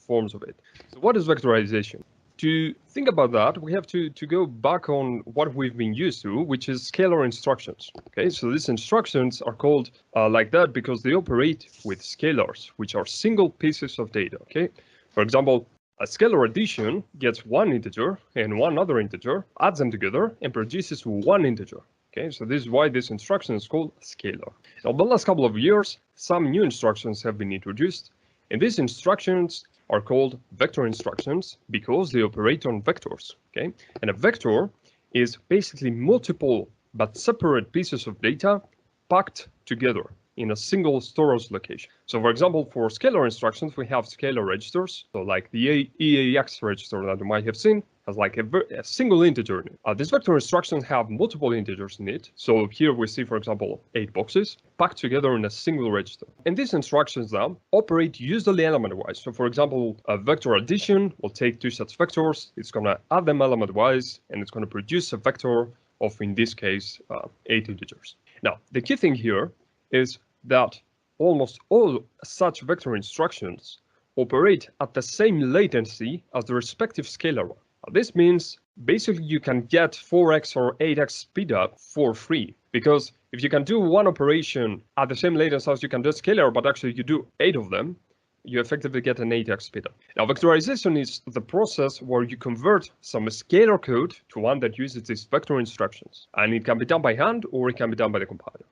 forms of it. So what is vectorization? To think about that, we have to go back on what we've been used to, which is scalar instructions. Okay, so these instructions are called like that because they operate with scalars, which are single pieces of data. Okay, for example, a scalar addition gets one integer and one other integer, adds them together, and produces one integer. Okay, so this is why this instruction is called scalar. Now, the last couple of years, some new instructions have been introduced, and these instructions are called vector instructions because they operate on vectors. Okay, and a vector is basically multiple but separate pieces of data packed together in a single storage location. So for example, for scalar instructions, we have scalar registers. So like the EAX register that you might have seen has like a single integer in it. These vector instructions have multiple integers in it. So here we see, for example, 8 boxes packed together in a single register. And these instructions now operate usually element-wise. So for example, a vector addition will take 2 such vectors, it's going to add them element-wise, and it's going to produce a vector of, in this case, 8 integers. Now, the key thing here is that almost all such vector instructions operate at the same latency as the respective scalar one. This means basically you can get 4x or 8x speedup for free, because if you can do one operation at the same latency as you can do scalar, but actually you do 8 of them, you effectively get an 8x speedup. Now, vectorization is the process where you convert some scalar code to one that uses these vector instructions, and it can be done by hand or it can be done by the compiler.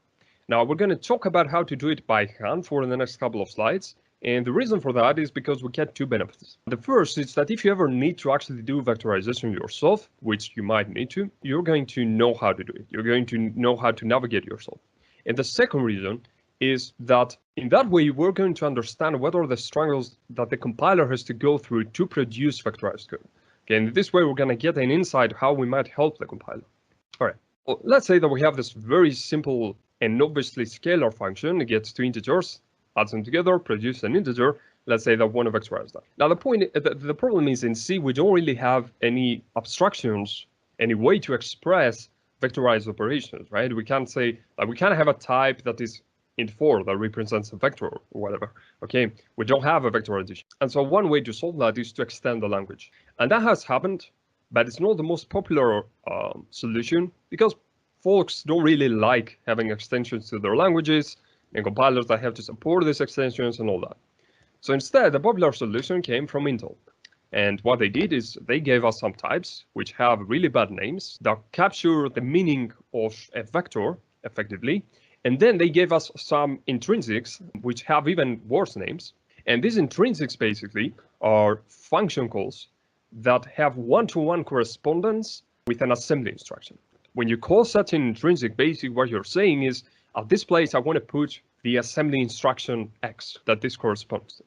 Now, we're going to talk about how to do it by hand for the next couple of slides. And the reason for that is because we get 2 benefits. The first is that if you ever need to actually do vectorization yourself, which you might need to, you're going to know how to do it. You're going to know how to navigate yourself. And the second reason is that in that way, we're going to understand what are the struggles that the compiler has to go through to produce vectorized code. Okay, and this way, we're going to get an insight how we might help the compiler. All right, well, let's say that we have this very simple and obviously scalar function. It gets 2 integers, adds them together, produce an integer. Let's say that we want to vectorize that. Now, the problem is in C, we don't really have any abstractions, any way to express vectorized operations, right? We can't say, like, we can't have a type that is int4 that represents a vector or whatever. Okay, we don't have a vector addition. And so one way to solve that is to extend the language. And that has happened, but it's not the most popular solution because folks don't really like having extensions to their languages and compilers that have to support these extensions and all that. So instead, the popular solution came from Intel. And what they did is they gave us some types which have really bad names that capture the meaning of a vector effectively. And then they gave us some intrinsics which have even worse names. And these intrinsics basically are function calls that have one-to-one correspondence with an assembly instruction. When you call such an intrinsic, basically what you're saying is, at this place, I want to put the assembly instruction X that this corresponds to.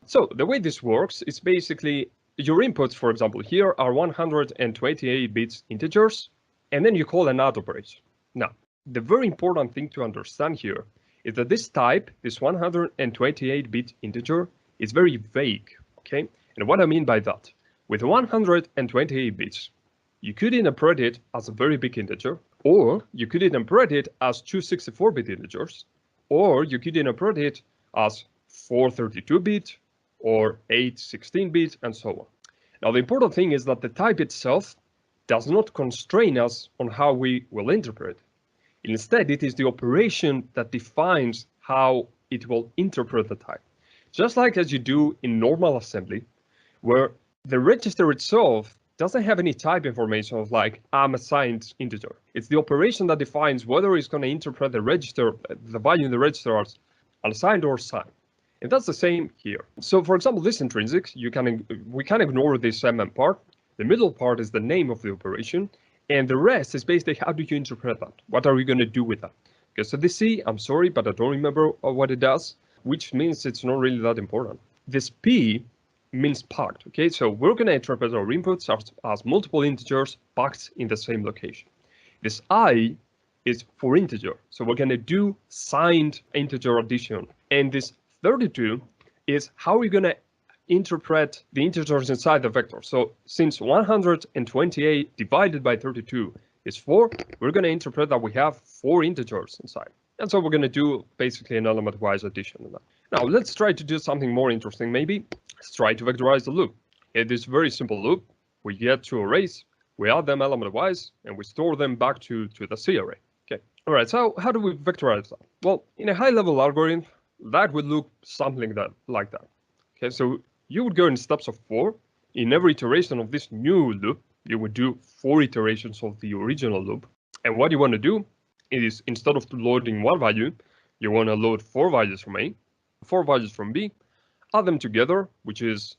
So the way this works is basically your inputs, for example, here are 128 bits integers, and then you call an add operation. Now, the very important thing to understand here is that this type, this 128-bit integer, is very vague, okay? And what I mean by that, with 128 bits, you could interpret it as a very big integer, or you could interpret it as 2 64-bit integers, or you could interpret it as 4 32-bit, or 8 16-bit, and so on. Now, the important thing is that the type itself does not constrain us on how we will interpret. Instead, it is the operation that defines how it will interpret the type. Just like as you do in normal assembly, where the register itself doesn't have any type information of like, I'm assigned integer. It's the operation that defines whether it's going to interpret the register, the value in the register as unassigned or assigned. And that's the same here. So for example, this intrinsics, we can ignore this MM part. The middle part is the name of the operation. And the rest is basically how do you interpret that? What are you going to do with that? Okay, so this C, I'm sorry, but I don't remember what it does, which means it's not really that important. This P means packed, okay? So we're going to interpret our inputs as multiple integers packed in the same location. This I is for integer. So we're going to do signed integer addition. And this 32 is how we're going to interpret the integers inside the vector. So since 128 divided by 32 is 4, we're going to interpret that we have 4 integers inside. And so we're going to do basically an element-wise addition. Now let's try to do something more interesting maybe. Let's try to vectorize the loop. In this very simple loop, we get two arrays, we add them element-wise, and we store them back to the C array. Okay. All right, so how do we vectorize that? Well, in a high-level algorithm, that would look something like that. Okay, so you would go in steps of 4. In every iteration of this new loop, you would do 4 iterations of the original loop. And what you want to do is, instead of loading one value, you want to load 4 values from A, 4 values from B, add them together, which is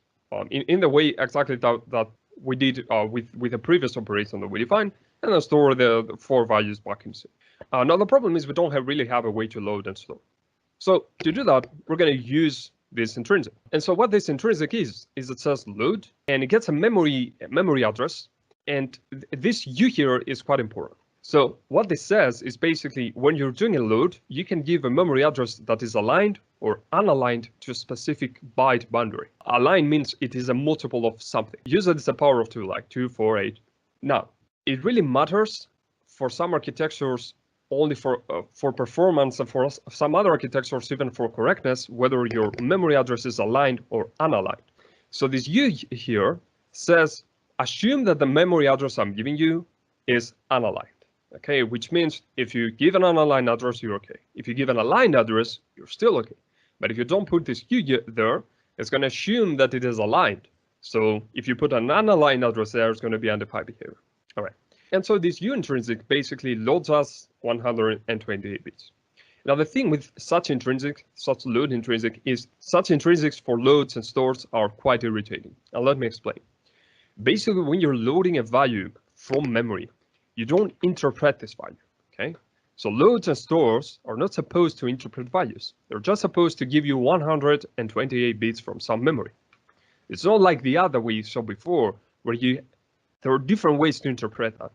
in the way exactly that we did with the previous operation that we defined, and then store the 4 values back in C. Now the problem is we don't really have a way to load and store. So to do that, we're going to use this intrinsic. And so what this intrinsic is it says load, and it gets a memory address, and this U here is quite important. So what this says is basically when you're doing a load, you can give a memory address that is aligned or unaligned to a specific byte boundary. Aligned means it is a multiple of something. Usually it's a power of 2, like 2, 4, 8. Now, it really matters for some architectures only for performance, and for some other architectures even for correctness, whether your memory address is aligned or unaligned. So this U here says, assume that the memory address I'm giving you is unaligned. Okay, which means if you give an unaligned address, you're okay. If you give an aligned address, you're still okay. But if you don't put this U there, it's going to assume that it is aligned. So if you put an unaligned address there, it's going to be undefined behavior. All right. And so this U intrinsic basically loads us 128 bits. Now the thing with such load intrinsic is such intrinsics for loads and stores are quite irritating. And let me explain. Basically, when you're loading a value from memory, you don't interpret this value, okay? So loads and stores are not supposed to interpret values. They're just supposed to give you 128 bits from some memory. It's not like the other we saw before, where there are different ways to interpret that.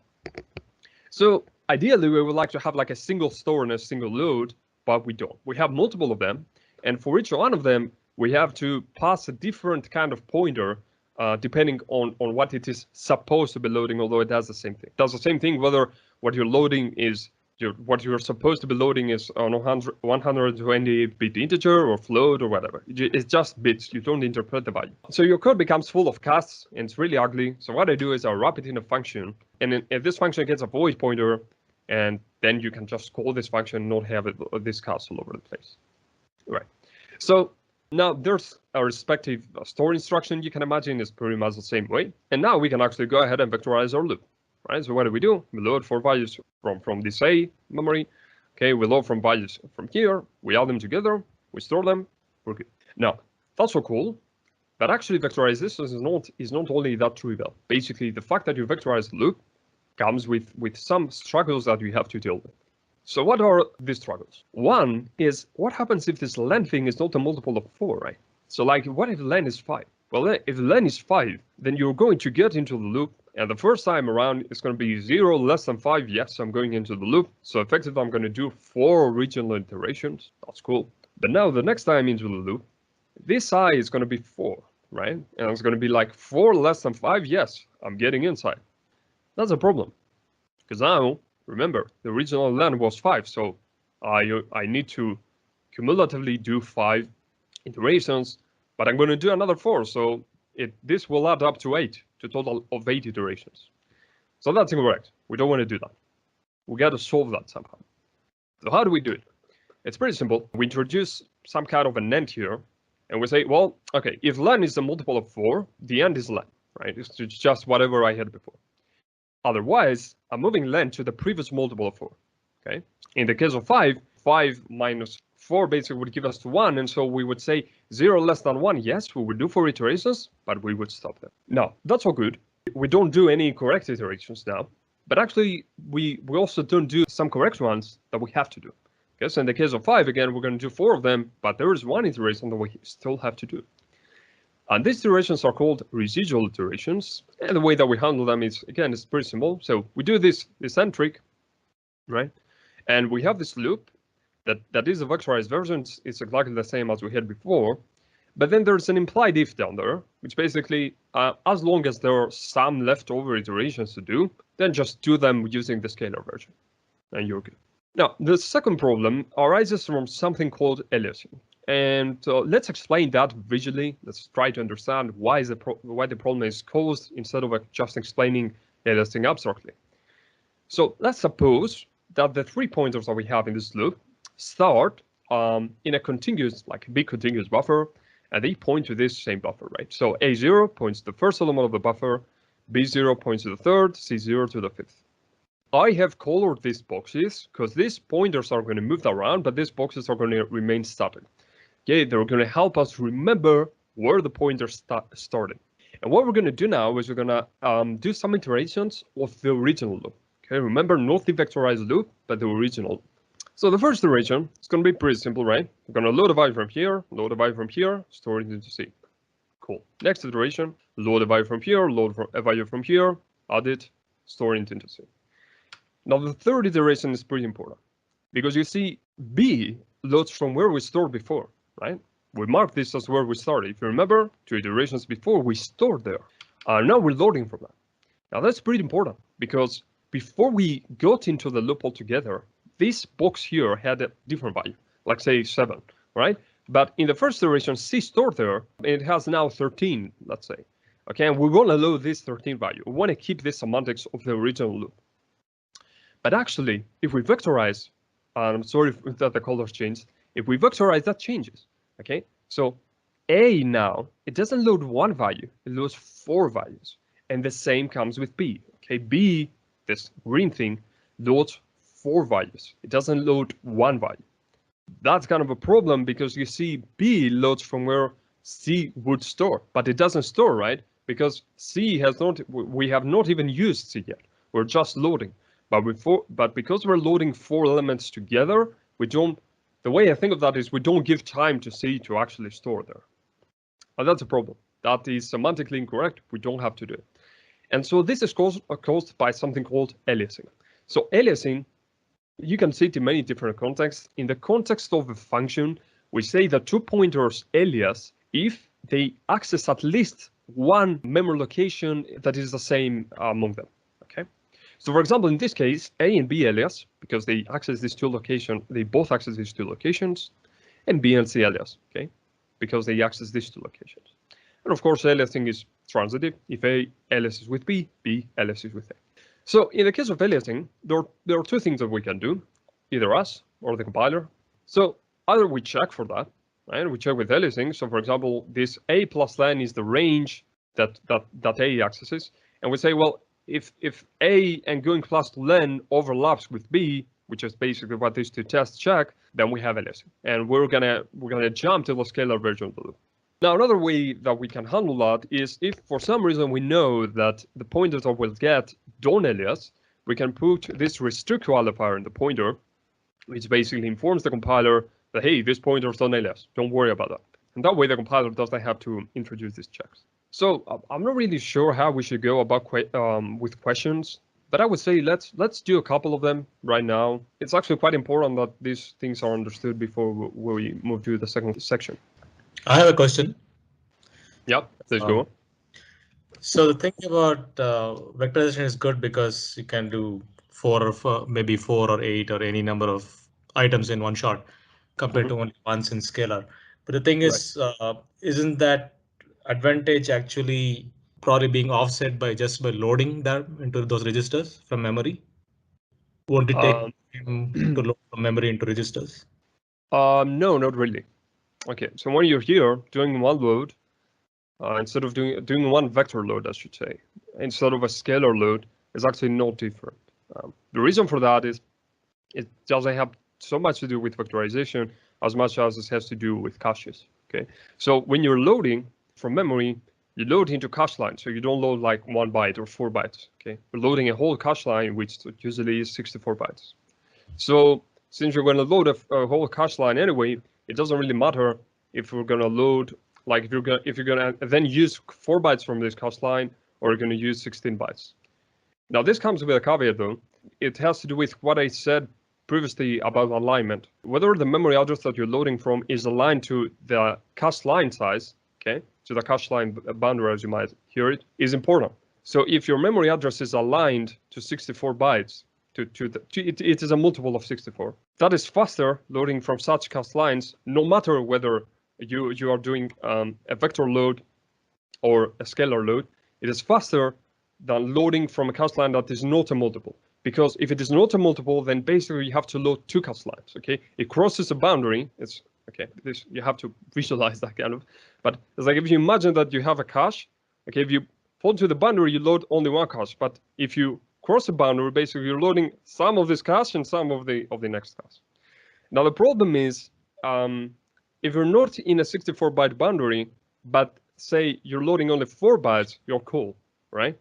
So ideally, we would like to have like a single store and a single load, but we don't. We have multiple of them, and for each one of them, we have to pass a different kind of pointer depending on what it is supposed to be loading, although it does the same thing. It does the same thing whether what you're loading is, what you're supposed to be loading is on 128-bit integer or float or whatever. It's just bits, you don't interpret the value. So your code becomes full of casts, and it's really ugly. So what I do is I wrap it in a function, and if this function gets a void pointer, and then you can just call this function and not have this cast all over the place. Right. So now there's a respective store instruction you can imagine is pretty much the same way. And now we can actually go ahead and vectorize our loop. Right? So what do? We load 4 values from this A memory. Okay, we load from values from here, we add them together, we store them, we're good. Now, that's so cool, but actually vectorization is not only that trivial. Basically, the fact that you vectorize the loop comes with some struggles that you have to deal with. So what are these struggles? One is, what happens if this len thing is not a multiple of 4, right? So like, what if len is 5? Well, if len is 5, then you're going to get into the loop, and the first time around, it's going to be 0 less than 5. Yes, I'm going into the loop. So effectively, I'm going to do 4 original iterations. That's cool. But now the next time into the loop, this I is going to be 4, right? And it's going to be like 4 less than 5. Yes, I'm getting inside. That's a problem. Because now, remember, the original len was 5. So I need to cumulatively do 5 iterations, but I'm going to do another 4. So this will add up to 8, to a total of 8 iterations. So that's incorrect. We don't want to do that. We got to solve that somehow. So how do we do it? It's pretty simple. We introduce some kind of an end here, and we say, well, okay, if len is a multiple of 4, the end is len, right? It's just whatever I had before. Otherwise, I'm moving len to the previous multiple of 4, okay? In the case of 5 minus 4 basically would give us 1, and so we would say 0 less than 1, yes, we would do 4 iterations, but we would stop there. Now, that's all good. We don't do any correct iterations now, but actually, we also don't do some correct ones that we have to do. Okay, so in the case of 5, again, we're going to do 4 of them, but there is 1 iteration that we still have to do. And these iterations are called residual iterations, and the way that we handle them is, again, it's pretty simple. So we do this end trick, right? And we have this loop that is a vectorized version. It's exactly the same as we had before, but then there's an implied if down there, which basically, as long as there are some leftover iterations to do, then just do them using the scalar version, and you're good. Now, the second problem arises from something called aliasing. And let's explain that visually. Let's try to understand why the problem is caused instead of just explaining aliasing abstractly. So let's suppose that the 3 pointers that we have in this loop start in a continuous, like a big continuous buffer, and they point to this same buffer, right? So A0 points to the first element of the buffer, B0 points to the third, C0 to the fifth. I have colored these boxes because these pointers are going to move around, but these boxes are going to remain static. Okay, they're going to help us remember where the pointer started. And what we're going to do now is we're going to do some iterations of the original loop. Okay, remember, not the vectorized loop, but the original. So the first iteration is going to be pretty simple, right? We're going to load a value from here, load a value from here, store it into C. Cool. Next iteration, load a value from here, load a value from here, add it, store it into C. Now the third iteration is pretty important because you see B loads from where we stored before, right? We marked this as where we started. If you remember, 2 iterations before, we stored there. Now we're loading from that. Now that's pretty important because before we got into the loop altogether, this box here had a different value, like say 7, right? But in the first iteration, C stored there, it has now 13, let's say. Okay, and we want to load this 13 value. We want to keep the semantics of the original loop. But actually, if we vectorize, I'm sorry that the colors changed. If we vectorize, that changes. Okay, so A now, it doesn't load 1 value, it loads 4 values. And the same comes with B. Okay, B, this green thing, loads 4 values. It doesn't load 1 value. That's kind of a problem because you see B loads from where C would store, but it doesn't store, right? Because C has not, we have not even used C yet. We're just loading. But because we're loading 4 elements together, we don't, the way I think of that is we don't give time to C to actually store there. And that's a problem. That is semantically incorrect. We don't have to do it. And so this is caused by something called aliasing. So aliasing, you can see it in many different contexts. In the context of a function, we say that 2 pointers alias if they access at least one memory location that is the same among them. Okay. So for example, in this case, A and B alias, because they access these 2 locations, they both access these 2 locations, and B and C alias, okay, because they access these 2 locations. And of course, aliasing is transitive. If A aliases with B, B aliases with A. So in the case of aliasing, there are 2 things that we can do, either us or the compiler. So either we check for that, right? We check with aliasing. So for example, this A plus len is the range that A accesses, and we say, well, if A and going plus to len overlaps with B, which is basically what these 2 tests check, then we have aliasing, and we're gonna jump to the scalar version of the loop. Now, another way that we can handle that is if for some reason we know that the pointers that we'll get don't alias, we can put this restrict qualifier in the pointer, which basically informs the compiler that, hey, this pointer is don't alias, don't worry about that. And that way the compiler doesn't have to introduce these checks. So I'm not really sure how we should go about with questions, but I would say let's do a couple of them right now. It's actually quite important that these things are understood before we move to the second section. I have a question. Yep, let's go on. So the thing about vectorization is good because you can do 4 or maybe 4 or 8 or any number of items in one shot compared to only once in scalar. But the thing is, isn't that advantage actually probably being offset by just by loading that into those registers from memory? Won't it take time to load from memory into registers? No, not really. Okay, so when you're here doing one load, instead of doing one vector load, I should say, instead of a scalar load, is actually not different. The reason for that is it doesn't have so much to do with vectorization as much as it has to do with caches. Okay, so when you're loading from memory, you load into cache line, so you don't load like 1 byte or 4 bytes. Okay, you're loading a whole cache line, which usually is 64 bytes. So since you're going to load a whole cache line anyway, it doesn't really matter if we're going to load, like if you're gonna then use 4 bytes from this cache line, or you're going to use 16 bytes. Now this comes with a caveat though. It has to do with what I said previously about alignment. Whether the memory address that you're loading from is aligned to the cache line size, okay, to the cache line boundary as you might hear it, is important. So if your memory address is aligned to 64 bytes, it is a multiple of 64. That is faster loading from such cast lines, no matter whether you are doing a vector load or a scalar load. It is faster than loading from a cast line that is not a multiple. Because if it is not a multiple, then basically you have to load two cast lines. Okay, it crosses a boundary. It's okay. This you have to visualize that kind of. But it's like if you imagine that you have a cache. Okay, if you fall to the boundary, you load only one cache. But if you cross a boundary, basically you're loading some of this cache and some of the next cache. Now the problem is, if you're not in a 64-byte boundary, but say you're loading only 4 bytes, you're cool, right?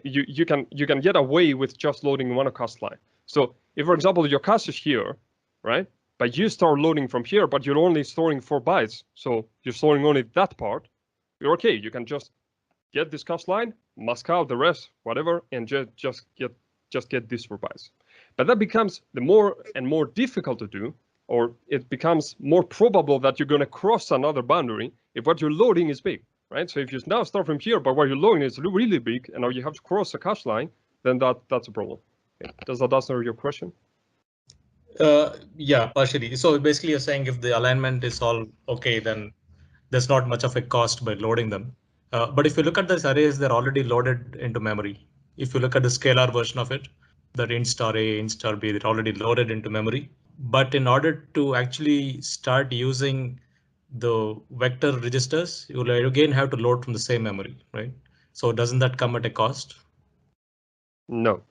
You can get away with just loading one cast line. So if, for example, your cache is here, right? But you start loading from here, but you're only storing 4 bytes, so you're storing only that part. You're okay. You can just get this cache line, mask out the rest, whatever, and just get these 4 bytes. But that becomes the more and more difficult to do, or it becomes more probable that you're going to cross another boundary if what you're loading is big, right? So if you now start from here, but what you're loading is really big, and now you have to cross a cache line, then that's a problem. Okay. Does that answer your question? Yeah, partially. So basically, you're saying if the alignment is all okay, then there's not much of a cost by loading them. But if you look at these arrays, they're already loaded into memory. If you look at the scalar version of it, that int star A, int star B, they're already loaded into memory. But in order to actually start using the vector registers, you will again have to load from the same memory, right? So doesn't that come at a cost? No.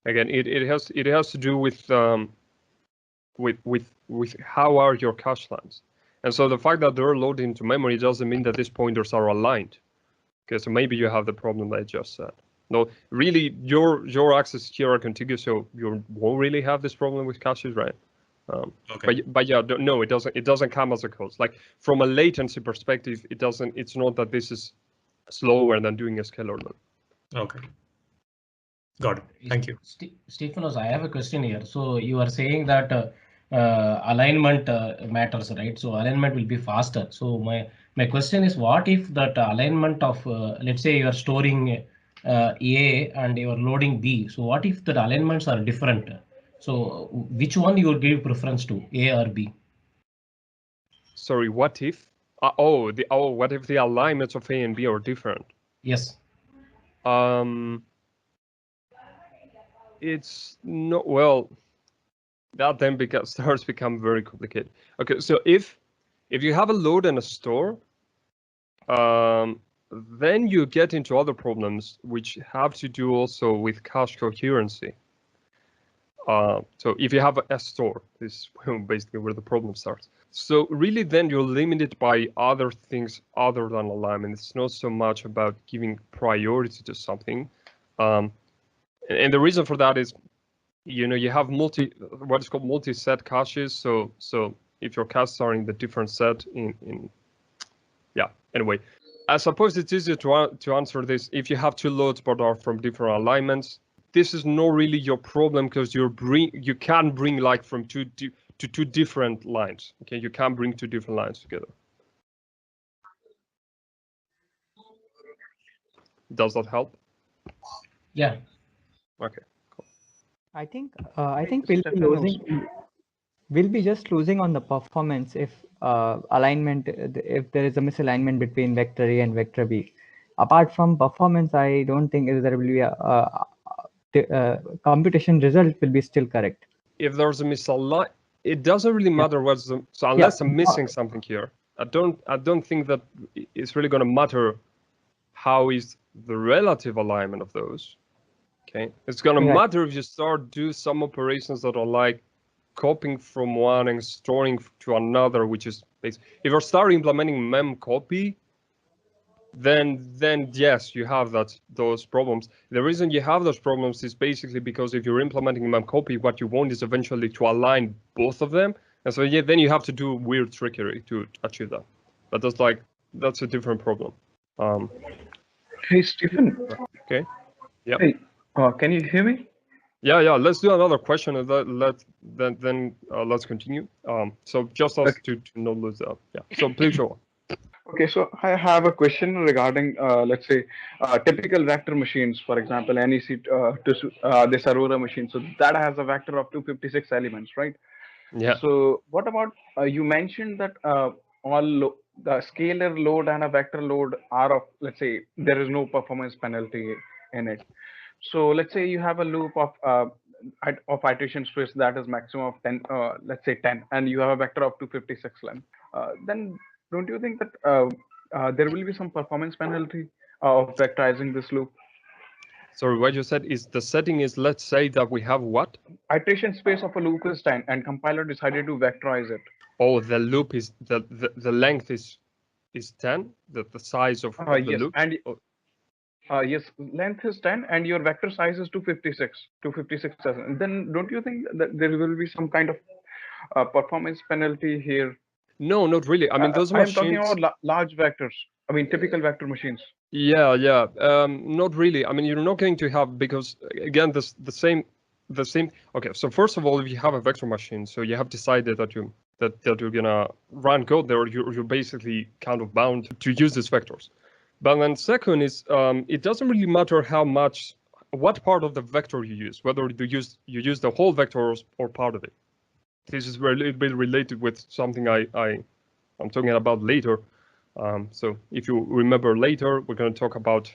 Again, it has to do with how are your cache lines. And so the fact that they're loaded into memory doesn't mean that these pointers are aligned. Okay, so maybe you have the problem that I just said. No, really, your access here are contiguous, so you won't really have this problem with caches, right? Okay. But yeah, no, it doesn't come as a cost. Like from a latency perspective, it doesn't. It's not that this is slower than doing a scalar load. Okay. Got it. Thank you. Stephanos, I have a question here. So you are saying that alignment matters, right? So alignment will be faster. So my question is, what if that alignment of, let's say you are storing A and you are loading B. So what if the alignments are different? So which one you would give preference to, A or B? Sorry, what if? What if the alignments of A and B are different? Yes. It's not, well, that then starts to become very complicated. Okay, so if you have a load and a store, then you get into other problems which have to do also with cache coherency. So if you have a store, this is basically where the problem starts. So really then you're limited by other things other than alignment. It's not so much about giving priority to something. And the reason for that is, you have what is called multi-set caches. So if your caches are in the different set anyway, I suppose it's easier to answer this if you have two loads but are from different alignments. This is not really your problem because you can bring like from two different lines. Okay, you can bring two different lines together. Does that help? Yeah. Okay. Cool. I think we'll be just losing on the performance if alignment, if there is a misalignment between vector A and vector B. Apart from performance, I don't think there will be a computation result will be still correct. If there's a misalignment, it doesn't really matter what's the, so unless I'm missing something here, I don't think that it's really going to matter how is the relative alignment of those. Okay, it's going to matter if you start do some operations that are like copying from one and storing to another, which is basically, if you start implementing mem copy, then yes, you have those problems. The reason you have those problems is basically because if you're implementing mem copy, what you want is eventually to align both of them, and so then you have to do weird trickery to achieve that. But that's a different problem. Hey Stephen. Okay. Yeah. Hey, can you hear me? Yeah. Let's do another question, and let's continue. So just us to not lose that. Yeah. So please show on. Okay, so I have a question regarding, let's say, typical vector machines, for example, NEC this Aurora machine. So that has a vector of 256 elements, right? Yeah. So what about, you mentioned that the scalar load and a vector load are of, let's say, there is no performance penalty in it. So let's say you have a loop of iteration space that is maximum of 10, let's say 10, and you have a vector of 256 length. Then don't you think that there will be some performance penalty of vectorizing this loop? Sorry, what you said is the setting is, let's say that we have what? Iteration space of a loop is 10, and compiler decided to vectorize it. Oh, the loop is the length is 10, the size of the Yes, loop. and Oh, yes, length is 10, and your vector size is 256. And then don't you think that there will be some kind of performance penalty here? no, not really. I mean, those I am talking machines. about large vectors. I mean, typical vector machines. Yeah, yeah. Not really. I mean, you're not going to have, because again, the same. Okay, so first of all, if you have a vector machine, so you have decided that you're gonna run code there, you're basically kind of bound to use these vectors. But then second is, it doesn't really matter what part of the vector you use, whether you use the whole vector or part of it. This is a little bit related with something I'm talking about later. So if you remember later, we're going to talk about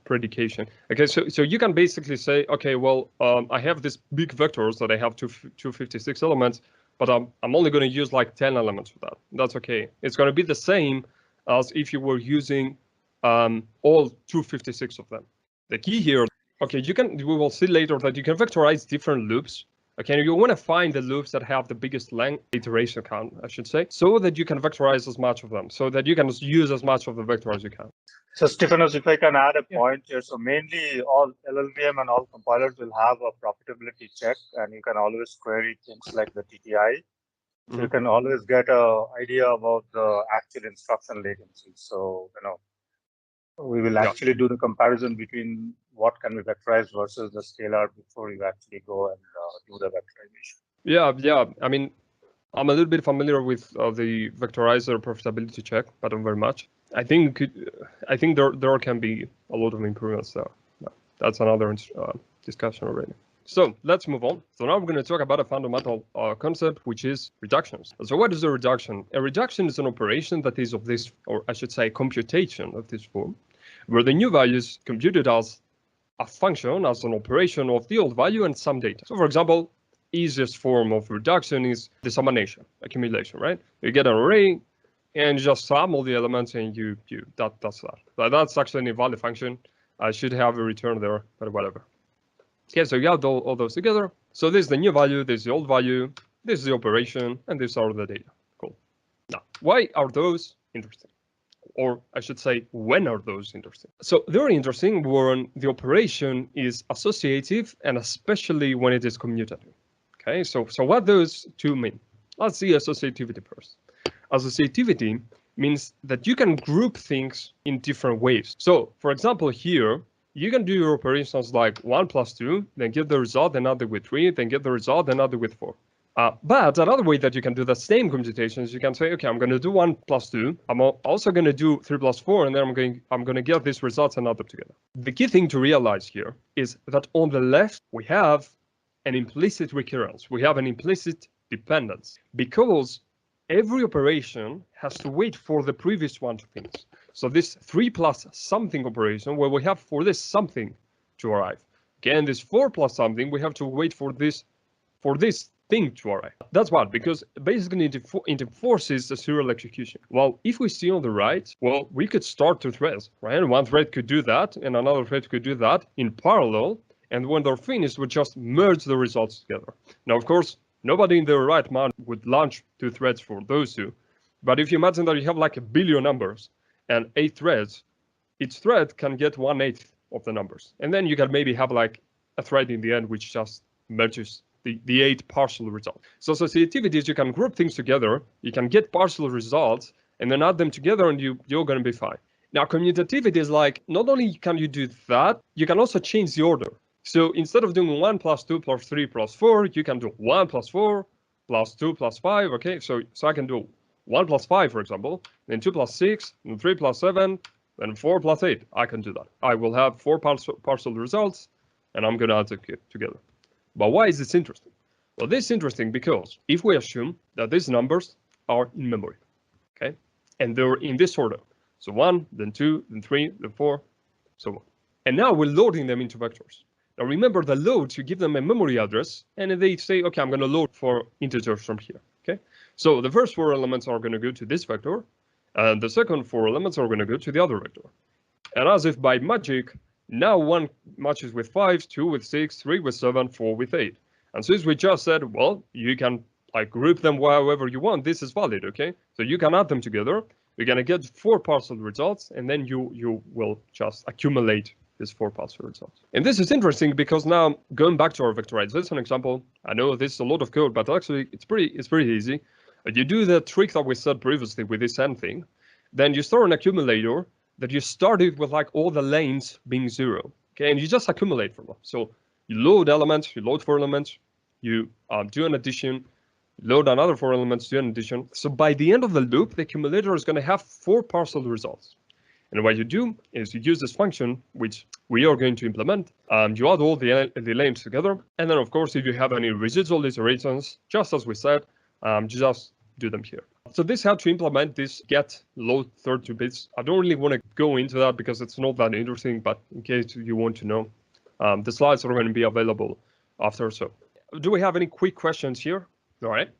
predication. Okay, so you can basically say, okay, well, I have these big vectors that I have 256 elements, but I'm only going to use like 10 elements for that. That's okay. It's going to be the same as if you were using all 256 of them. The key here, okay, we will see later that you can vectorize different loops. Okay, you want to find the loops that have the biggest length iteration count, I should say, so that you can vectorize as much of them, so that you can use as much of the vector as you can. So, Stephanos, if I can add a point here, so mainly all LLVM and all compilers will have a profitability check, and you can always query things like the TTI. So you can always get an idea about the actual instruction latency. So, we will actually do the comparison between what can be vectorized versus the scalar before you actually go and do the vectorization. Yeah. I mean, I'm a little bit familiar with the vectorizer profitability check, but not very much. I think there can be a lot of improvements there. That's another discussion already. So let's move on. So now we're going to talk about a fundamental concept, which is reductions. So what is a reduction? A reduction is an operation that is of this, or I should say computation of this form, where the new value is computed as a function, as an operation of the old value and some data. So for example, easiest form of reduction is the summation, accumulation, right? You get an array and you just sum all the elements and that's that. But that's actually an invalid function. I should have a return there, but whatever. Okay, so you have all those together. So this is the new value, this is the old value, this is the operation, and these are the data. Cool. Now, why are those interesting? Or I should say, when are those interesting? So they're interesting when the operation is associative and especially when it is commutative. Okay, so what those two mean? Let's see associativity first. Associativity means that you can group things in different ways. So for example, here, you can do your operations like 1 plus 2, then get the result, then add it with 3, then get the result, then add it with 4. But another way that you can do the same computations, you can say, okay, I'm going to do 1 plus 2. I'm also going to do 3 plus 4, and then I'm going to get these results and add them together. The key thing to realize here is that on the left, we have an implicit recurrence. We have an implicit dependence because every operation has to wait for the previous one to finish. So this 3 plus something operation, where we have for this something to arrive. Again, this 4 plus something, we have to wait for this thing to arrive. That's what, because basically it enforces the serial execution. Well, if we see on the right, well, we could start two threads, right? And one thread could do that, and another thread could do that in parallel. And when they're finished, we just merge the results together. Now, of course, nobody in their right mind would launch two threads for those two. But if you imagine that you have like 1 billion numbers and 8 threads, each thread can get 1/8 of the numbers. And then you can maybe have like a thread in the end which just merges the 8 partial results. So associativity is you can group things together, you can get partial results, and then add them together and you're going to be fine. Now, commutativity is like, not only can you do that, you can also change the order. So instead of doing 1 plus 2 plus 3 plus 4, you can do 1 plus 4 plus 2 plus 5, okay? So I can do 1 plus 5, for example, then 2 plus 6, then 3 plus 7, then 4 plus 8. I can do that. I will have 4 partial results, and I'm going to add them together. But why is this interesting? Well, this is interesting because if we assume that these numbers are in memory, okay, and they're in this order, so 1, then 2, then 3, then 4, so on. And now we're loading them into vectors. Now remember the loads, you give them a memory address, and they say, okay, I'm going to load 4 integers from here, okay? So the first 4 elements are going to go to this vector, and the second 4 elements are going to go to the other vector. And as if by magic, now 1 matches with 5, 2 with 6, 3 with 7, 4 with 8. And since we just said, well, you can like group them however you want, this is valid, okay? So you can add them together. You're going to get 4 partial results, and then you will just accumulate these 4 partial results. And this is interesting because now going back to our vectorization example, I know this is a lot of code, but actually it's pretty easy. You do the trick that we said previously with this end thing, then you store an accumulator that you started with like all the lanes being 0, okay? And you just accumulate from them. So you load elements, you load 4 elements, you do an addition, load another 4 elements, do an addition. So by the end of the loop, the accumulator is going to have 4 partial results. And what you do is you use this function, which we are going to implement. You add all the lanes together. And then, of course, if you have any residual iterations, just as we said, you just do them here. So this had to implement this get load 32 bits. I don't really want to go into that because it's not that interesting, but in case you want to know, the slides are going to be available after. So do we have any quick questions here? All right.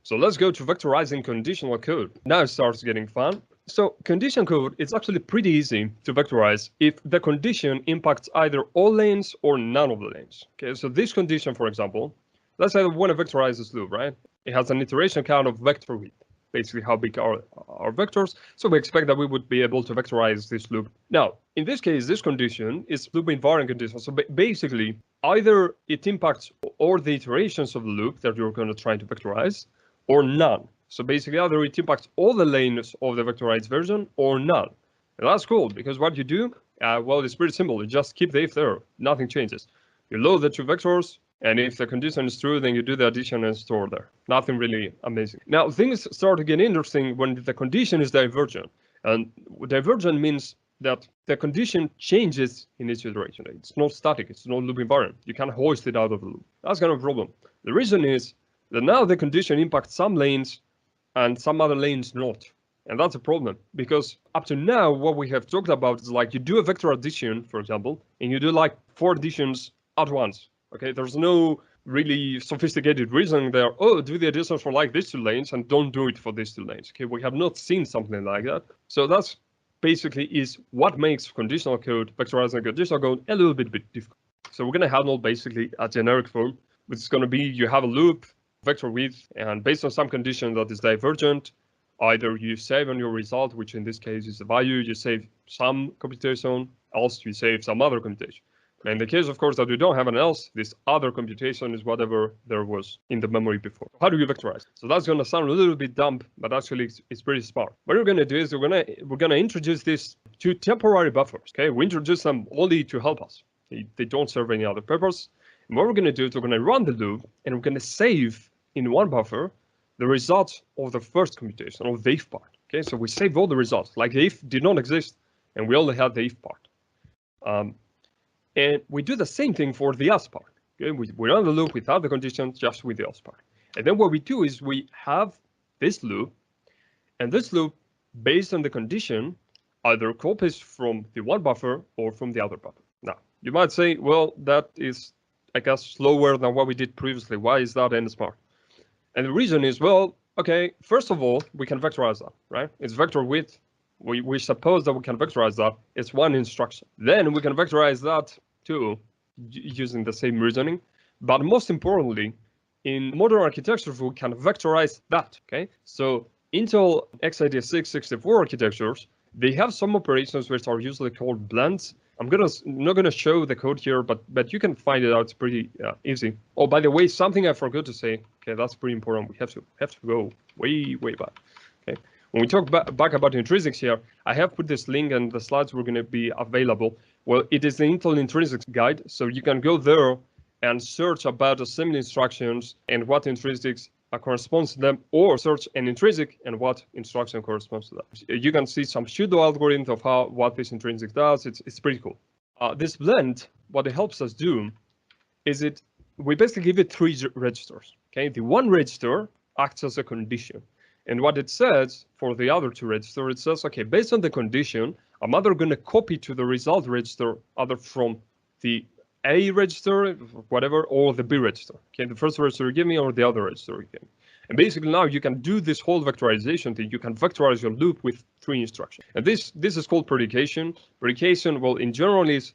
So let's go to vectorizing conditional code. Now it starts getting fun. So condition code, it's actually pretty easy to vectorize if the condition impacts either all lanes or none of the lanes. Okay, so this condition, for example, let's say I want to vectorize this loop, right? It has an iteration count of vector width, basically how big are our vectors. So we expect that we would be able to vectorize this loop. Now, in this case, this condition is loop invariant condition. So basically, either it impacts all the iterations of the loop that you're going to try to vectorize, or none. So basically, either it impacts all the lanes of the vectorized version or none. And that's cool, because what you do, well, it's pretty simple. You just keep the if there. Nothing changes. You load the 2 vectors, and if the condition is true, then you do the addition and store there. Nothing really amazing. Now, things start to get interesting when the condition is divergent. And divergent means that the condition changes in each iteration. It's not static. It's not loop invariant. You can't hoist it out of the loop. That's kind of a problem. The reason is that now the condition impacts some lanes and some other lanes not. And that's a problem, because up to now, what we have talked about is like you do a vector addition, for example, and you do like 4 additions at once. Okay, there's no really sophisticated reason there. Oh, do the additions for like these 2 lanes and don't do it for these 2 lanes. Okay, we have not seen something like that. So that's basically is what makes conditional code, vectorizing conditional code, a little bit difficult. So we're going to handle basically a generic form, which is going to be you have a loop, vector width, and based on some condition that is divergent, either you save on your result, which in this case is the value, you save some computation, else you save some other computation. And in the case, of course, that you don't have an else, this other computation is whatever there was in the memory before. How do you vectorize? So that's going to sound a little bit dumb, but actually it's pretty smart. What we're going to do is we're going to introduce these 2 temporary buffers. Okay, we introduce them only to help us. They don't serve any other purpose. And what we're going to do is we're going to run the loop, and we're going to save in one buffer the results of the first computation, of the if part. Okay, so we save all the results, like the if did not exist, and we only had the if part. And we do the same thing for the else part. Okay, we run the loop without the conditions, just with the else part. And then what we do is we have this loop, and this loop, based on the condition, either copies from the one buffer or from the other buffer. Now, you might say, well, that is, I guess, slower than what we did previously. Why is that and smart? And the reason is, well, okay, first of all, we can vectorize that, right? It's vector width. We suppose that we can vectorize that. It's one instruction. Then we can vectorize that too, using the same reasoning. But most importantly, in modern architectures, we can vectorize that, okay? So Intel x86 64 architectures, they have some operations which are usually called blends. I'm not gonna show the code here, but you can find it out. It's pretty easy. Oh, by the way, something I forgot to say. Okay, that's pretty important. We have to go way back. Okay, when we talk back about intrinsics here, I have put this link and the slides were gonna be available. Well, it is the Intel Intrinsics guide, so you can go there and search about assembly instructions and what intrinsics corresponds to them, or search an intrinsic and what instruction corresponds to that. You can see some pseudo algorithm of what this intrinsic does. It's pretty cool. This blend, what it helps us do is we basically give it 3 registers. Okay, the one register acts as a condition. And what it says for the other 2 registers, it says, okay, based on the condition, I'm either going to copy to the result register either from the A register, whatever, or the B register. Okay, the first register you give me or the other register you give me. And basically now you can do this whole vectorization thing. You can vectorize your loop with 3 instructions. And this is called predication. Predication, well, in general is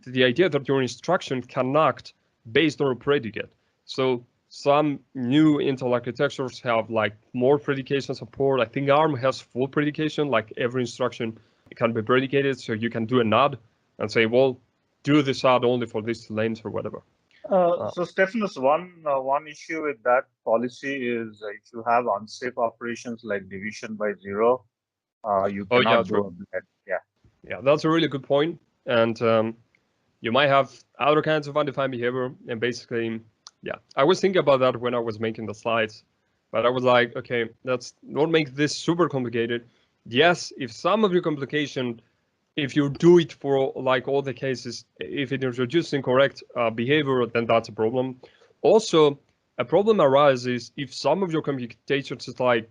the idea that your instruction can act based on a predicate. So some new Intel architectures have like more predication support. I think ARM has full predication, like every instruction can be predicated. So you can do an add and say, well, do this add only for this lanes or whatever. So Stephanus, one issue with that policy is if you have unsafe operations like division by 0, you cannot do a blend. Yeah, that's a really good point. And you might have other kinds of undefined behavior. And basically, yeah, I was thinking about that when I was making the slides, but I was like, okay, let's not make this super complicated. Yes, if some of your complication, if you do it for like all the cases, if it introduces incorrect behavior, then that's a problem. Also, a problem arises if some of your computations is like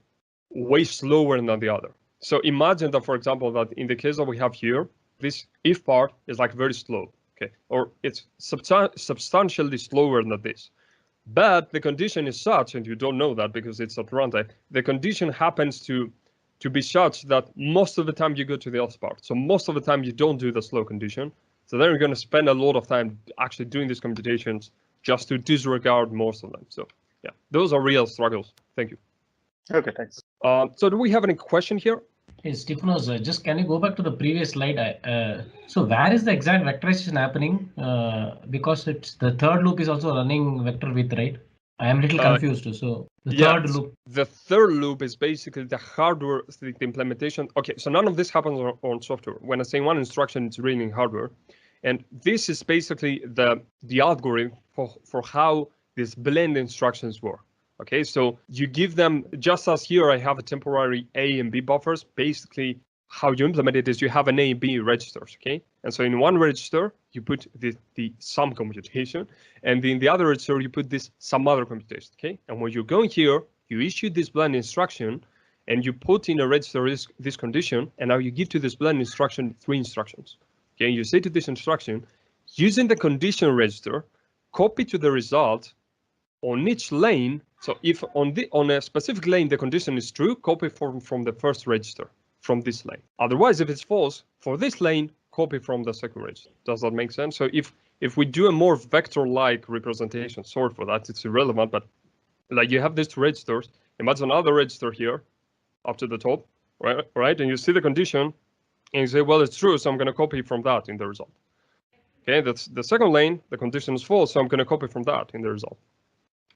way slower than the other. So imagine that, for example, that in the case that we have here, this if part is like very slow, okay, or it's substantially slower than this. But the condition is such, and you don't know that because it's at runtime, the condition happens to be such that most of the time you go to the else part. So most of the time you don't do the slow condition. So then you're going to spend a lot of time actually doing these computations just to disregard most of them. So yeah, those are real struggles. Thank you. Okay, thanks. So do we have any question here? Hey, Stephanos, just can you go back to the previous slide? So where is the exact vectorization happening? Because it's the third loop is also running vector with, right? I am a little confused. So the third loop. The third loop is basically the hardware, the implementation. Okay, so none of this happens on software. When I say one instruction, it's reading hardware. And this is basically the algorithm for how these blend instructions work. Okay, so you give them, just as here I have a temporary A and B buffers, basically how you implement it is you have an A and B registers, okay? And so in one register, you put the sum computation, and in the other register, you put this some other computation, okay? And when you're going here, you issue this blend instruction, and you put in a register this condition, and now you give to this blend instruction 3 instructions, okay? And you say to this instruction, using the condition register, copy to the result on each lane. So if on a specific lane the condition is true, copy from the first register from this lane. Otherwise, if it's false, for this lane, copy from the second register. Does that make sense? So if we do a more vector-like representation, sorry for that, it's irrelevant, but like you have these 2 registers, imagine another register here up to the top, right? And you see the condition, and you say, well, it's true, so I'm going to copy from that in the result. Okay, that's the second lane, the condition is false, so I'm going to copy from that in the result.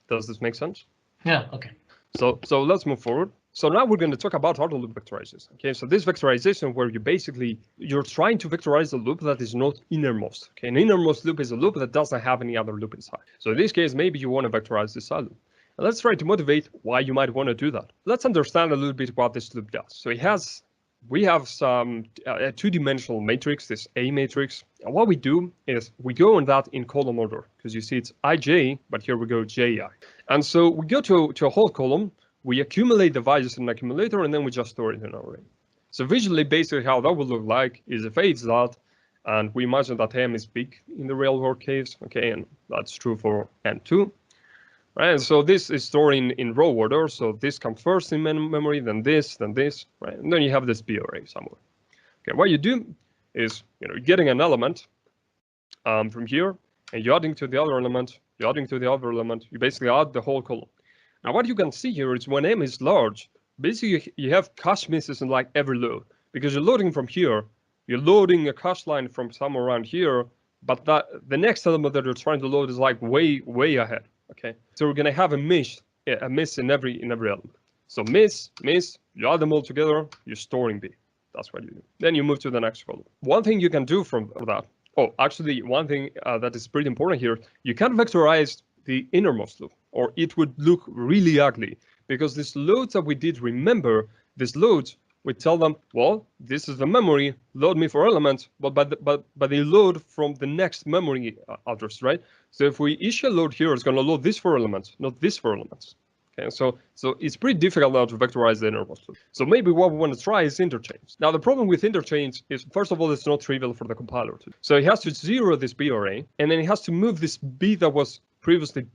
Does this make sense? Yeah, okay. So let's move forward. So now we're going to talk about auto loop vectorization. Okay, so this vectorization where you're trying to vectorize a loop that is not innermost. Okay, an innermost loop is a loop that doesn't have any other loop inside. So in this case, maybe you want to vectorize this side loop. And let's try to motivate why you might want to do that. Let's understand a little bit what this loop does. So we have some a 2-dimensional matrix, this A matrix. And what we do is we go on that in column order, because you see it's ij, but here we go ji. And so we go to a whole column, we accumulate the values in an accumulator, and then we just store it in an array. So visually, basically how that would look like is if A is that, and we imagine that M is big in the real world case, okay, and that's true for N2. Right, and so this is stored in row order. So this comes first in memory, then this, right? And then you have this B array somewhere. Okay, what you do is, you're getting an element from here, and you're adding to the other element, you're adding to the other element, you basically add the whole column. Now what you can see here is when M is large, basically you have cache misses in like every load, because you're loading from here, you're loading a cache line from somewhere around here, but the next element that you're trying to load is like way ahead. Okay, so we're gonna have a miss in every element. So miss, you add them all together, you're storing B. That's what you do. Then you move to the next column. One thing you can do from that, oh, actually one thing that is pretty important here, you can vectorize the innermost loop. or it would look really ugly, because these loads that we did, remember, these loads, we tell them, well, this is the memory, load me 4 elements, but they load from the next memory address, right? So if we issue a load here, it's going to load these 4 elements, not these 4 elements. Okay, so it's pretty difficult now to vectorize the innermost loop. So maybe what we want to try is interchange. Now the problem with interchange is, first of all, it's not trivial for the compiler to do. So it has to zero this B array, and then it has to move this B that was previously,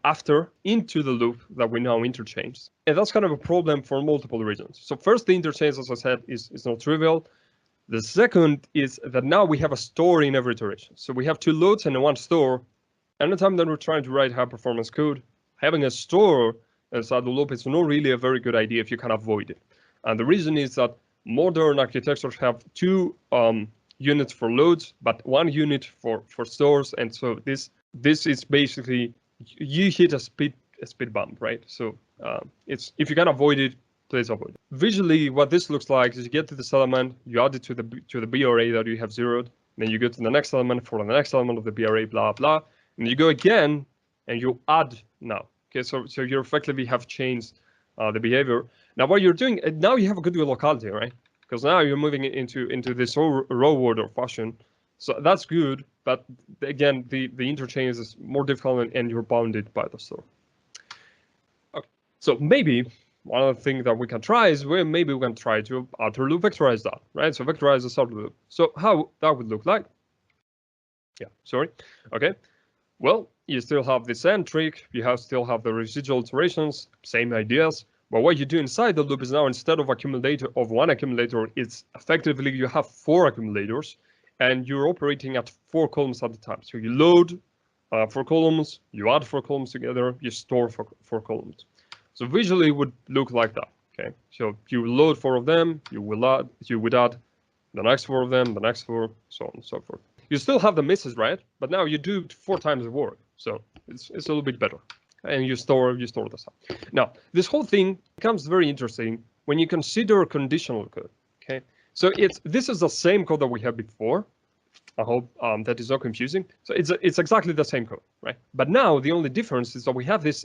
after, into the loop that we now interchange. And that's kind of a problem for multiple reasons. So first, the interchange, as I said, is not trivial. The second is that now we have a store in every iteration. So we have 2 loads and 1 store. Anytime that we're trying to write high performance code, having a store inside the loop is not really a very good idea if you can avoid it. And the reason is that modern architectures have 2 units for loads, but 1 unit for stores. And so this is basically, you hit a speed bump, right? So it's, if you can avoid it, please avoid it. Visually, what this looks like is you get to this element, you add it to the B array that you have zeroed, then you go to the next element for the next element of the B array, blah blah, and you go again and you add now. Okay, so you effectively have changed the behavior. Now what you're doing, now you have a good locality, right? Because now you're moving it into this row order fashion. So that's good, but again, the interchange is more difficult and you're bounded by the store. Okay. So maybe one of the things that we can try is maybe we can try to outer loop vectorize that, right? So vectorize the outer loop. So how that would look like? Yeah, sorry. Okay. Well, you still have this end trick, you still have the residual iterations, same ideas, but what you do inside the loop is now, instead of 1 accumulator, it's effectively you have 4 accumulators, and you're operating at 4 columns at a time. So you load 4 columns, you add 4 columns together, you store 4 columns. So visually it would look like that. Okay, so you load 4 of them, you would add the next 4 of them, the next 4, so on and so forth. You still have the misses, right? But now you do 4 times the work, so it's a little bit better. And you store the stuff. Now, this whole thing becomes very interesting when you consider conditional code. Okay, so this is the same code that we had before. I hope that is not confusing. So it's exactly the same code, right? But now the only difference is that we have this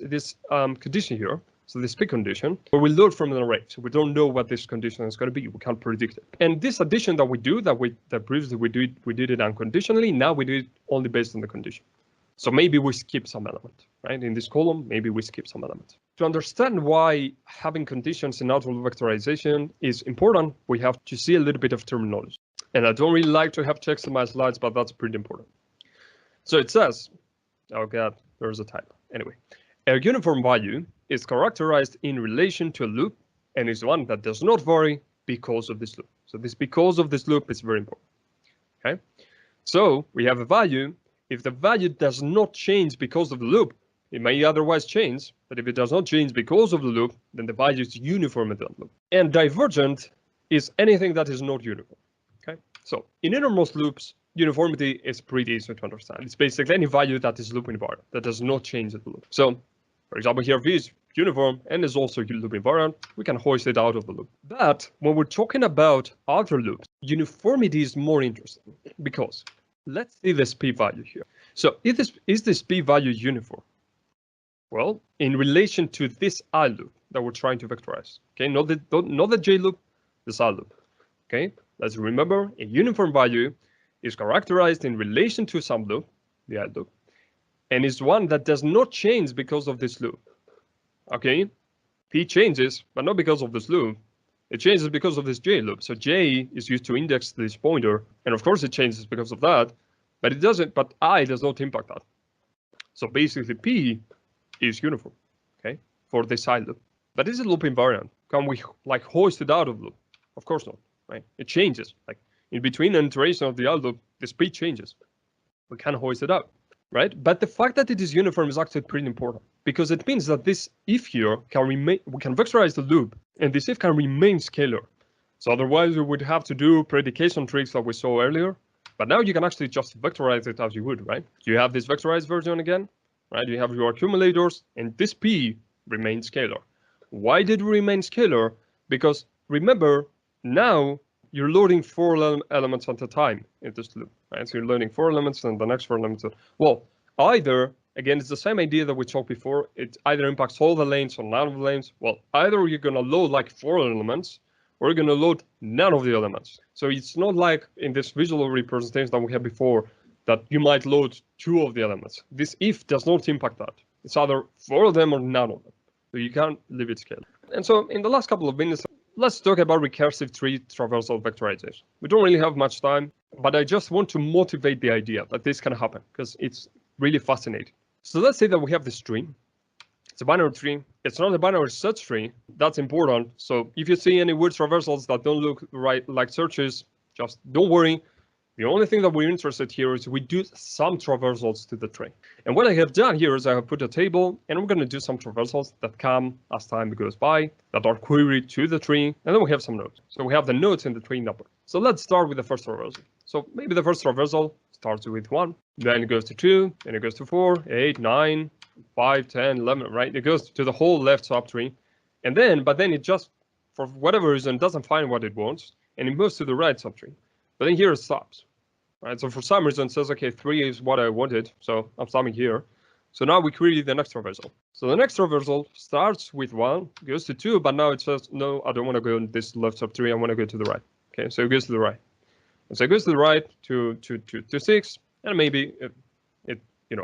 condition here. So this P condition, where we load from an array. So we don't know what this condition is going to be. We can't predict it. And this addition that we do, that previously we did it unconditionally. Now we do it only based on the condition. So maybe we skip some element, right? In this column, maybe we skip some element. To understand why having conditions in outer loop vectorization is important, we have to see a little bit of terminology. And I don't really like to have text in my slides, but that's pretty important. So it says, oh God, there's a typo. Anyway, a uniform value is characterized in relation to a loop and is one that does not vary because of this loop. So this because of this loop is very important. Okay, so we have a value. If the value does not change because of the loop, it may otherwise change, but if it does not change because of the loop, then the value is uniform in that loop. And divergent is anything that is not uniform. Okay, so in innermost loops, uniformity is pretty easy to understand. It's basically any value that is loop invariant, that does not change the loop. So, for example, here V is uniform and is also loop invariant. We can hoist it out of the loop. But when we're talking about outer loops, uniformity is more interesting because let's see this P value here. So is this P value uniform? Well, in relation to this I loop that we're trying to vectorize. Okay, not the J loop, this I loop. Okay, let's remember a uniform value is characterized in relation to some loop, the I loop, and is one that does not change because of this loop. Okay, P changes, but not because of this loop. It changes because of this J loop. So J is used to index this pointer, and of course it changes because of that, but it doesn't. But I does not impact that. So basically, P is uniform. Okay, for this I loop. But is it loop invariant? Can we like hoist it out of loop? Of course not. Right? It changes. Like in between an iteration of the I loop, the speed changes. We can hoist it out. Right? But the fact that it is uniform is actually pretty important because it means that this if here can remain, we can vectorize the loop and this if can remain scalar. So otherwise we would have to do predication tricks that we saw earlier, but now you can actually just vectorize it as you would, right? You have this vectorized version again, right? You have your accumulators and this P remains scalar. Why did it remain scalar? Because remember, now you're loading 4 elements at a time in this loop, right? So you're loading 4 elements and the next 4 elements. Well, either again, it's the same idea that we talked before. It either impacts all the lanes or none of the lanes. Well, either you're going to load like 4 elements, or you're going to load none of the elements. So it's not like in this visual representation that we had before that you might load 2 of the elements. This if does not impact that. It's either 4 of them or none of them. So you can't leave it scaled. And so in the last couple of minutes, let's talk about recursive tree traversal vectorization. We don't really have much time, but I just want to motivate the idea that this can happen because it's really fascinating. So let's say that we have this tree. It's a binary tree. It's not a binary search tree. That's important. So if you see any weird traversals that don't look right like searches, just don't worry. The only thing that we're interested here is we do some traversals to the tree. And what I have done here is I have put a table, and we're going to do some traversals that come as time goes by, that are queried to the tree, and then we have some nodes. So we have the nodes in the tree number. So let's start with the first traversal. So maybe the first traversal starts with 1, then it goes to 2, then it goes to 4, 8, 9, 5, 10, 11, right? It goes to the whole left subtree. And then, but then it just, for whatever reason, doesn't find what it wants, and it moves to the right subtree. But then here it stops, right? So for some reason it says, okay, 3 is what I wanted, so I'm stopping here. So now we create the next traversal. So the next traversal starts with 1, goes to 2, but now it says, no, I don't want to go in this left subtree, I want to go to the right. Okay, so it goes to the right. And so it goes to the right to 6, and maybe it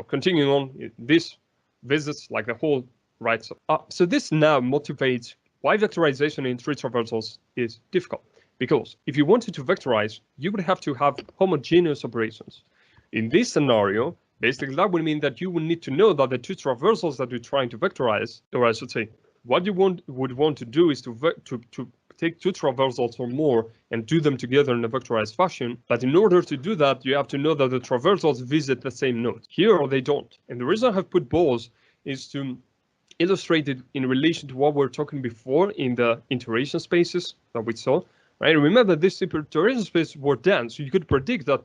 continuing on, this visits like the whole right side. So this now motivates why vectorization in tree traversals is difficult. Because if you wanted to vectorize, you would have to have homogeneous operations. In this scenario, basically that would mean that you would need to know that the 2 traversals that you're trying to vectorize, or I should say, what you would want to do is to take 2 traversals or more and do them together in a vectorized fashion. But in order to do that, you have to know that the traversals visit the same node. Here, they don't. And the reason I have put balls is to illustrate it in relation to what we were talking before in the iteration spaces that we saw. Right? Remember, these iteration spaces were dense, so you could predict that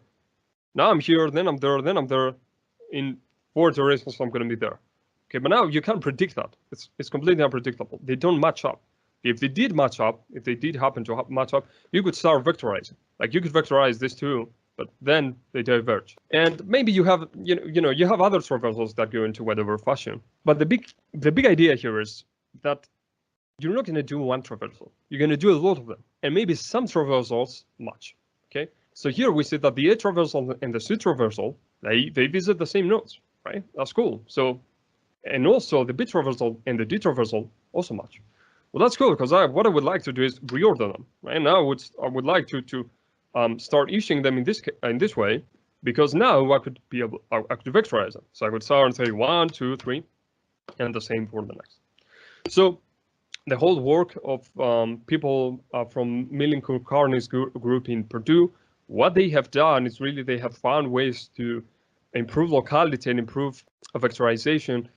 now I'm here, then I'm there, then I'm there. In 4 iterations, I'm going to be there. Okay, but now you can't predict that. It's completely unpredictable. They don't match up. If they did match up, if they did happen to match up, you could start vectorizing. Like you could vectorize this too, but then they diverge. And maybe you have you have other traversals that go into whatever fashion. But the big idea here is that you're not going to do one traversal. You're going to do a lot of them, and maybe some traversals match. Okay, so here we see that the A traversal and the C traversal they visit the same nodes, right? That's cool. So, and also the B traversal and the D traversal also match. Well, that's cool because what I would like to do is reorder them. Right now, I would like to start issuing them in this way, because now I could vectorize them. So I could start and say 1, 2, 3, and the same for the next. So the whole work of people from Millen Kulkarni's group in Purdue, what they have done is really they have found ways to improve locality and improve vectorization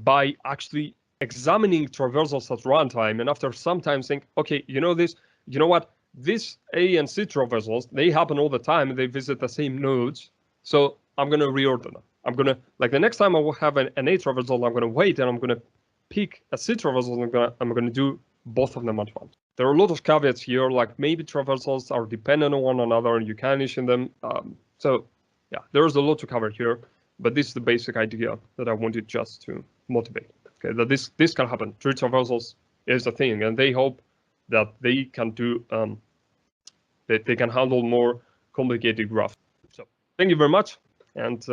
by actually examining traversals at runtime, and after some time think, okay, you know what, these A and C traversals, they happen all the time and they visit the same nodes, so I'm going to reorder them. I'm going to, like the next time I will have an A traversal, I'm going to wait and I'm going to pick a C traversal and I'm going to do both of them at once. There are a lot of caveats here, like maybe traversals are dependent on one another and you can issue them. So yeah, there's a lot to cover here, but this is the basic idea that I wanted just to motivate. Okay, that this can happen. Tree traversals is a thing, and they hope that they can do that they can handle more complicated graphs. So thank you very much, and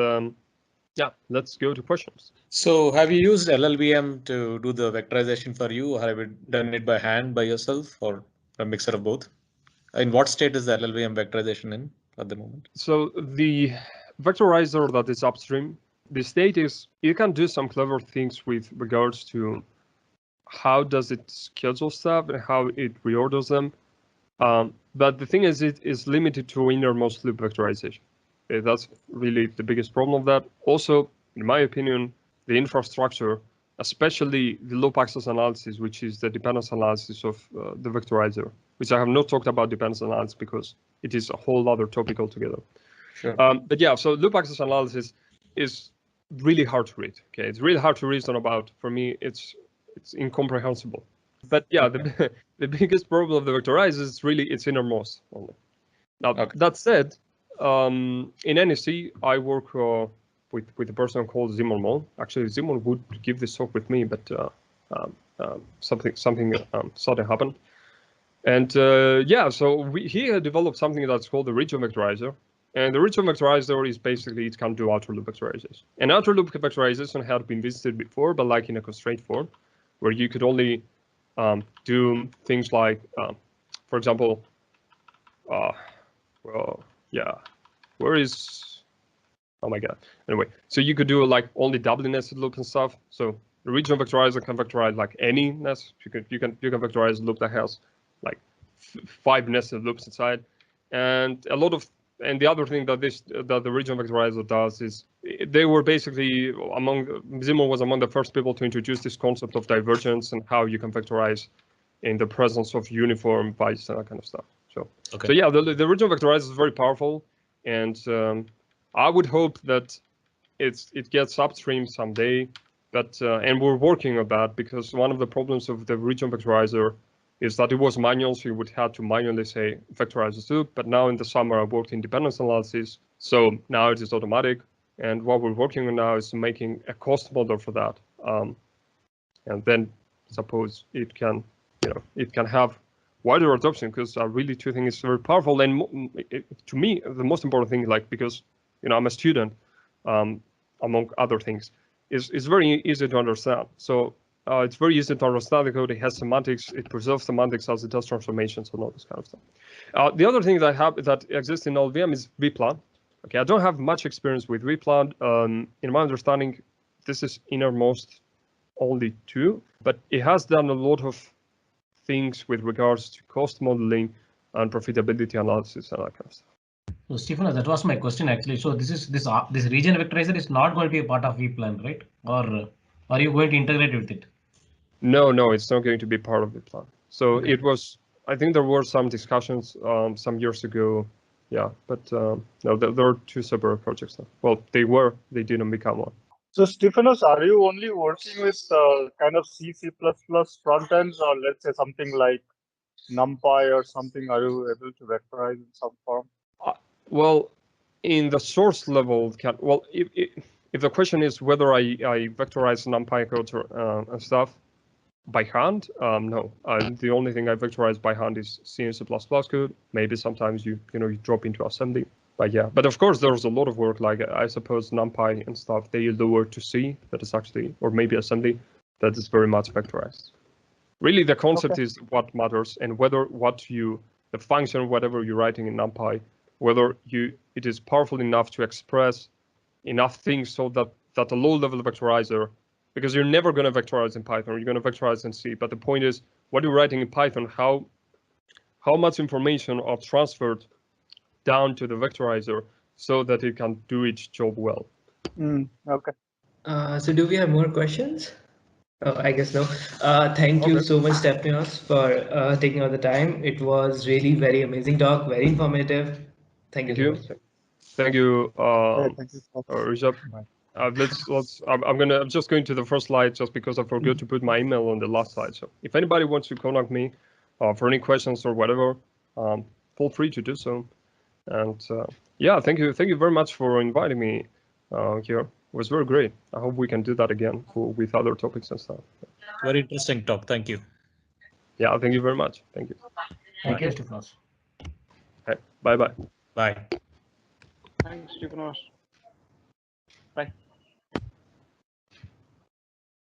yeah, let's go to questions. So have you used LLVM to do the vectorization for you, or have you done it by hand by yourself, or a mixture of both? In what state is the LLVM vectorization in at the moment? So the vectorizer that is upstream, the state is you can do some clever things with regards to how does it schedule stuff and how it reorders them. But the thing is, it is limited to innermost loop vectorization. Okay, that's really the biggest problem of that. Also, in my opinion, the infrastructure, especially the loop access analysis, which is the dependence analysis of the vectorizer, which I have not talked about dependence analysis because it is a whole other topic altogether. Sure. But yeah, so loop access analysis is really hard to read. Okay, it's really hard to reason about. For me, it's incomprehensible. But yeah, the biggest problem of the vectorizer is really its innermost only. Now, that said, in NEC, I work with a person called Zimmerman. Actually, Zimmerman would give this talk with me, but something sudden happened. And yeah, so he had developed something that's called the region vectorizer. And the region vectorizer is basically, it can do outer loop vectorization. And outer loop vectorization had been visited before, but like in a constraint form, where you could only do things like, for example, well, yeah, where is, oh my God. Anyway, so you could do like only doubly nested loop and stuff. So the region vectorizer can vectorize like any nest. You can vectorize a loop that has like 5 nested loops inside, and a lot of. And the other thing that the region vectorizer does is they were basically Zimmer was among the first people to introduce this concept of divergence and how you can vectorize in the presence of uniform bytes and that kind of stuff. So okay. So yeah, the region vectorizer is very powerful, and I would hope that it gets upstream someday. But and we're working on that, because one of the problems of the region vectorizer is that it was manual, so you would have to manually say vectorize this loop. But now in the summer I worked in dependence analysis, so now it is automatic. And what we're working on now is making a cost model for that, and then suppose it can, it can have wider adoption, because I really do think it's very powerful. And to me, the most important thing, like, because I'm a student, among other things, is very easy to understand. So it's very easy to understand the code. It has semantics. It preserves semantics as it does transformations and all this kind of stuff. The other thing that exists in LLVM is vplan. Okay, I don't have much experience with vplan. In my understanding, this is Innermost only 2, but it has done a lot of things with regards to cost modeling and profitability analysis and that kind of stuff. So Stephen, that was my question actually. So this region vectorizer is not going to be a part of vplan, right? Or are you going to integrate with it? No, it's not going to be part of the plan. So okay. It was, I think there were some discussions some years ago. Yeah, but no, there are 2 separate projects now. Well, they didn't become one. So Stephanos, are you only working with kind of C++ front ends, or let's say something like NumPy or something? Are you able to vectorize in some form? Well, in the source level, if the question is whether I vectorize NumPy code and stuff by hand, no. The only thing I vectorize by hand is C and C++ code. Maybe sometimes you drop into assembly. But yeah, but of course there's a lot of work, like I suppose NumPy and stuff, they lower to C, that is actually, or maybe assembly, that is very much vectorized. Really, the concept is what matters, and whether the function, whatever you're writing in NumPy, whether it is powerful enough to express enough things so that a low-level vectorizer, because you're never going to vectorize in Python, you're going to vectorize in C. But the point is, what you're writing in Python, how much information are transferred down to the vectorizer so that it can do its job well. Okay. So do we have more questions? Oh, I guess no. Thank you so much, Stephanos, for taking all the time. It was really very amazing talk, very informative. Thank you so much. Thank you, thank you. Rishabh. I'm just going to the first slide just because I forgot to put my email on the last slide. So if anybody wants to contact me for any questions or whatever, feel free to do so. And yeah, thank you very much for inviting me here. It was very great. I hope we can do that again with other topics and stuff. Very interesting talk. Thank you. Yeah, thank you very much. Thank you. Thank you, Stephanos. Hey, bye-bye. Bye. Thanks, Stephanos. Bye.